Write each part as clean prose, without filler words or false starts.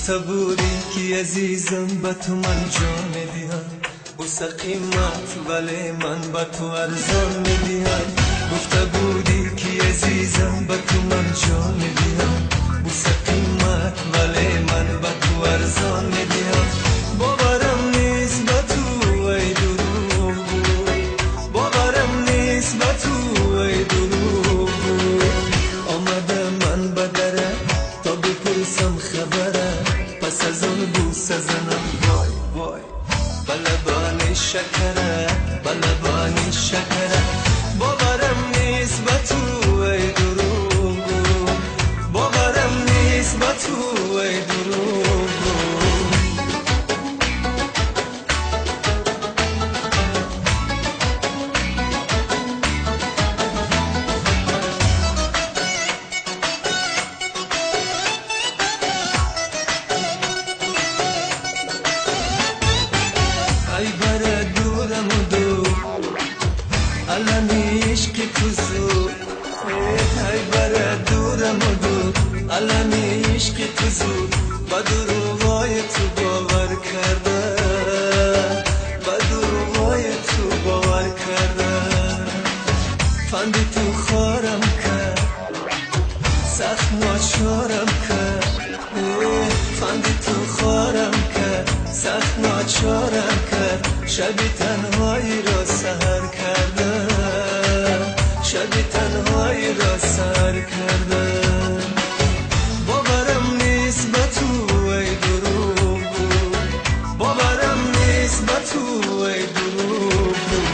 گفته بودی که عزیزم به تو من جان میدیم، بوسه قیمت ولی من به تو ارزان میدیم. گفته بودی که عزیزم به تو من جان میدیم، بوسه قیمت ولی من به تو ارزان میدیم. باورم نیست به تو ای دروغ بود، باورم نیست به تو ای دروغ بود. آمده من به دره تا بپرسم خبره، پس از اون بوسه زنم وای وای بلبانی شکره، بلبانی شکره. باورم نیست به تو ای دروغ بود، باورم نیست به تو ای دروغ بود. ای بره دورم و دور الان عشقی تو زور، ای بره دورم و دور الان عشقی تو زور. با دروغای تو باور کرده، با دروغای تو باور کرده. فندی تو خارم کرد، سخت ناچارم کرد. فندی تو خارم کرد، سخت ناچارم کرد. شبی تنهایی را سحر کرده، شبی تنهایی را سحر کرده. باورم نیست به تو ای دروغ بود، باورم نیست به تو ای دروغ بود.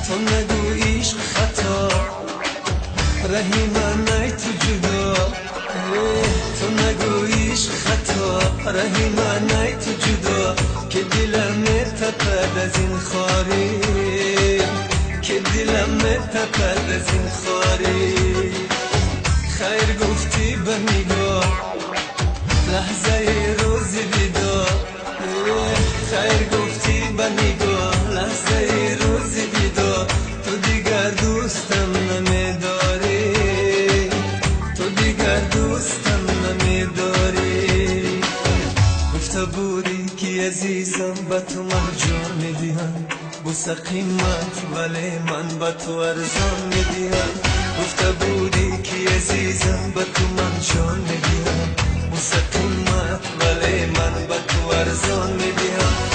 تو نگو عشق خطا، رهی من ای تو جدا. تو نگو عشق خطا، رهی من ای تو جدا. که دلم تپد از این خواری، که دلم تپد از این خواری. خیر گفتی به نگاه لحظه روز دیدار، خیر گفتی به نگاه لحظه روز دیدار. تو دیگر دوستم نمیداری، تو دیگر دوستم نمیداری. گفته بودی که عزیزم به تو من جان میدیم، بوسه قیمت ولی من به تو ارزان میدیم. گفته بودی که عزیزم به تو من جان میدیم، بوسه قیمت ولی من به تو ارزان میدیم.